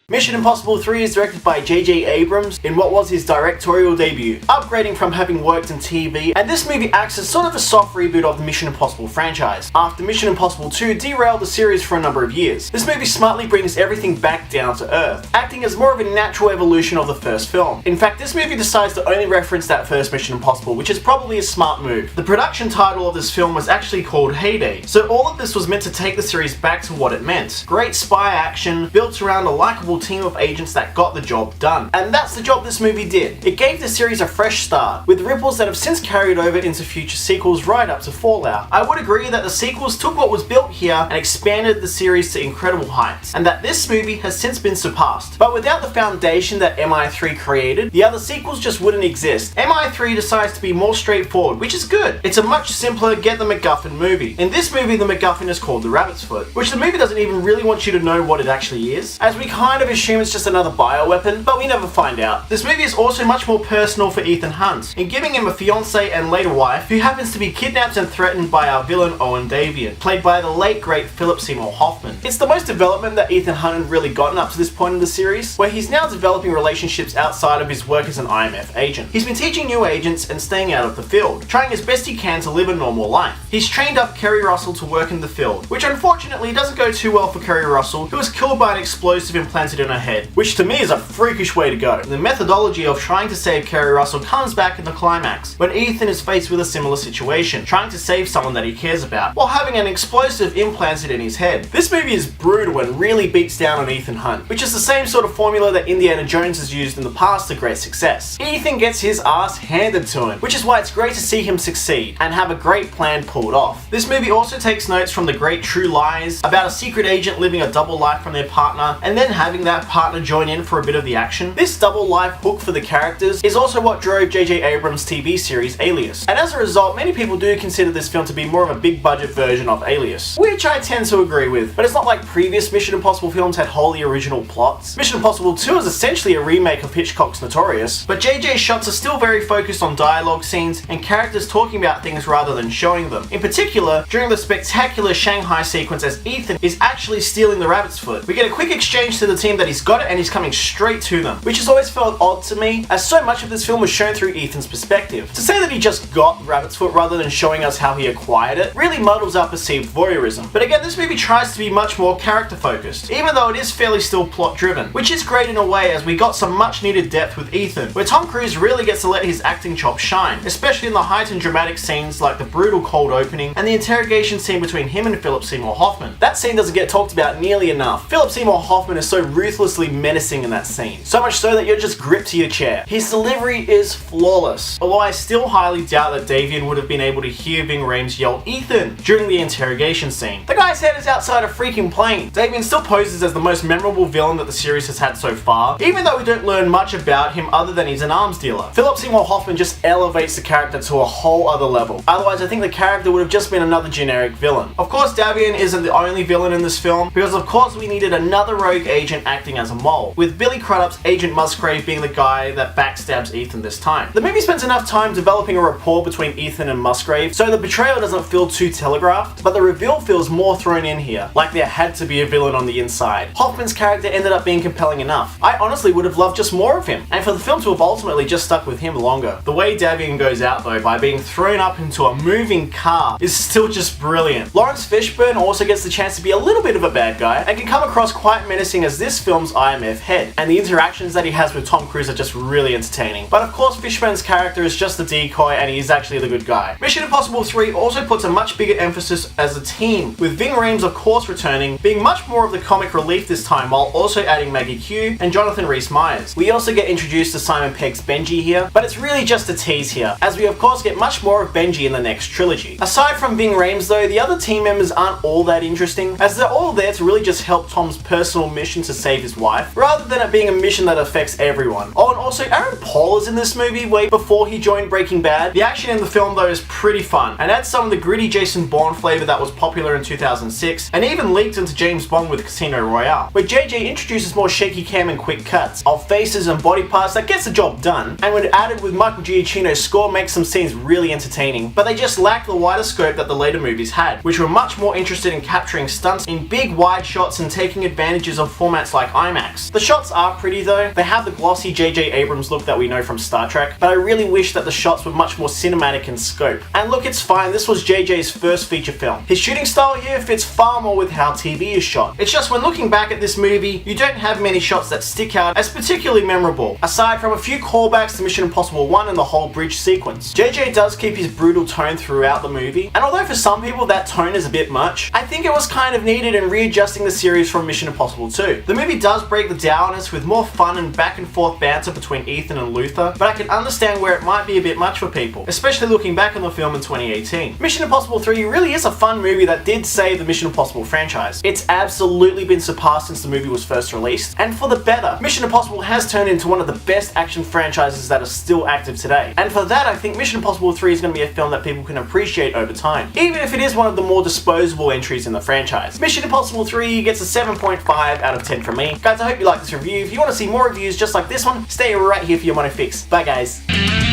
Mission Impossible 3 is directed by J.J. Abrams in what was his directorial debut, upgrading from having worked in TV, and this movie acts as sort of a soft reboot of the Mission Impossible franchise, after Mission Impossible 2 derailed the series for a number of years. This movie smartly brings everything back down to earth, acting as more of a natural evolution of the first film. In fact, this movie decides to only reference that first Mission Impossible, which is probably a smart move. The production title of this film was actually called Heyday, so all of this was meant to take the series back to what it meant. Great spy action, built around a likable team of agents that got the job done. And that's the job this movie did. It gave the series a fresh start, with ripples that have since carried over into future sequels right up to Fallout. I would agree that the sequels took what was built here and expanded the series to incredible heights, and that this movie has since been surpassed. But without the foundation that MI3 created, the other sequels just wouldn't exist. MI3 decides to be more straightforward, which is good. It's a much simpler get the MacGuffin movie. In this movie, the MacGuffin is called the Rabbit's Foot, which the movie doesn't even really want you to know what it actually is, as we kind of assume it's just another bioweapon, but we never find out. This movie is also much more personal for Ethan Hunt, in giving him a fiancée and later wife who happens to be kidnapped and threatened by our villain Owen Davian, played by the late great Philip Seymour Hoffman. It's the most development that Ethan Hunt had really gotten up to this point in the series, where he's now developing relationships outside of his work as an IMF agent. He's been teaching new agents and staying out of the field, trying as best he can to live a normal life. He's trained up Kerry Russell to work in the field, which unfortunately doesn't go too well for Kerry Russell, who was killed by an explosive implanted in her head, which to me is a freakish way to go. The methodology of trying to save Kerry Russell comes back in the climax, when Ethan is faced with a similar situation, trying to save someone that he cares about, while having an explosive implanted in his head. This movie is brutal and really beats down on Ethan Hunt, which is the same sort of formula that Indiana Jones has used in the past to great success. Ethan gets his ass handed to him, which is why it's great to see him succeed, and have a great plan pulled off. This movie also takes notes from the great True Lies, about a secret agent living a double life from their partner, and then having that partner join in for a bit of the action. This double life hook for the characters is also what drove J.J. Abrams' TV series Alias, and as a result, many people do consider this film to be more of a big budget version of Alias, which I tend to agree with, but it's not like previous Mission Impossible films had wholly original plots. Mission Impossible 2 is essentially a remake of Hitchcock's Notorious, but JJ's shots are still very focused on dialogue scenes and characters talking about things rather than showing them. In particular, during the spectacular Shanghai sequence as Ethan is actually stealing the rabbit's foot, we get a quick exchange to the team that he's got it and he's coming straight to them, which has always felt odd to me, as so much of this film was shown through Ethan's perspective. To say that he just got rabbit's foot rather than showing us how he acquired it really muddles our perceived voyeurism. But again, this movie tries to be much more character focused, even though it is fairly still plot driven, which is great in a way, as we got some much needed depth with Ethan, where Tom Cruise really gets to let his acting chops shine, especially in the heightened dramatic scenes like the brutal cold opening and the interrogation scene between him and Philip Seymour Hoffman. That scene doesn't get talked about nearly enough. Philip Seymour Hoffman is so ruthlessly menacing in that scene, so much so that you're just gripped to your chair. His delivery is flawless, although I still highly doubt that Davian would have been able to hear Ving Rhames yell Ethan during the interrogation scene. The guy's head is outside a freaking plane. Davian still poses as the most memorable villain that the series has had so far, even though we don't learn much about him other than he's an arms dealer. Philip Seymour Hoffman just elevates the character to a whole other level. Otherwise, I think the character would have just been another generic villain. Of course, Davian isn't the only villain in this film, because of course we needed another rogue agent acting as a mole, with Billy Crudup's Agent Musgrave being the guy that backstabs Ethan this time. The movie spends enough time developing a rapport between Ethan and Musgrave, so the betrayal doesn't feel too telegraphed, but the reveal feels more thrown in here, like there had to be a villain on the inside. Hoffman's character ended up being compelling enough. I honestly would have loved just more of him, and for the film to have ultimately just stuck with him longer. The way Davian goes out though, by being thrown up into a moving car, is still just brilliant. Lawrence Fishburne also gets the chance to be a little bit of a bad guy, and can come across quite menacing as this film's IMF head, and the interactions that he has with Tom Cruise are just really entertaining. But of course, Fishburne's character is just a decoy, and he's actually the good guy. Mission Impossible 3 also puts a much bigger emphasis as a team, with Ving Rhames of course returning, being much more of the comic relief this time, while also adding Maggie Q and Jonathan Rhys-Meyers. We also get introduced to Simon Pegg's Benji here, but it's really just a tease here, as we of course get much more of Benji in the next trilogy. Aside from Ving Rhames though, the other team members aren't all that interesting, as they're all there to really just help Tom's personal mission to save his wife, rather than it being a mission that affects everyone. Oh, and also Aaron Paul is in this movie way before he joined Breaking Bad. The action in the film though is pretty fun, and adds some of the gritty Jason Bourne flavor that was popular in 2006, and even leaked into James Bond with Casino Royale, where JJ introduces more shaky cam and quick cuts of faces and body parts that gets the job done, and when added with Michael Giacchino's score makes some scenes really entertaining, but they just lack the wider scope that the later movies had, which were much more interested in capturing stunts in big wide shots and taking advantages of formats like like IMAX. The shots are pretty though, they have the glossy J.J. Abrams look that we know from Star Trek, but I really wish that the shots were much more cinematic in scope. And look, it's fine, this was JJ's first feature film. His shooting style here fits far more with how TV is shot. It's just when looking back at this movie, you don't have many shots that stick out as particularly memorable, aside from a few callbacks to Mission Impossible 1 and the whole bridge sequence. JJ does keep his brutal tone throughout the movie, and although for some people that tone is a bit much, I think it was kind of needed in readjusting the series from Mission Impossible 2. The movie does break the dourness with more fun and back and forth banter between Ethan and Luther, but I can understand where it might be a bit much for people, especially looking back on the film in 2018. Mission Impossible 3 really is a fun movie that did save the Mission Impossible franchise. It's absolutely been surpassed since the movie was first released, and for the better. Mission Impossible has turned into one of the best action franchises that are still active today, and for that I think Mission Impossible 3 is going to be a film that people can appreciate over time, even if it is one of the more disposable entries in the franchise. Mission Impossible 3 gets a 7.5 out of 10 from me. Guys, I hope you like this review. If you want to see more reviews just like this one, stay right here for your money fix. Bye guys.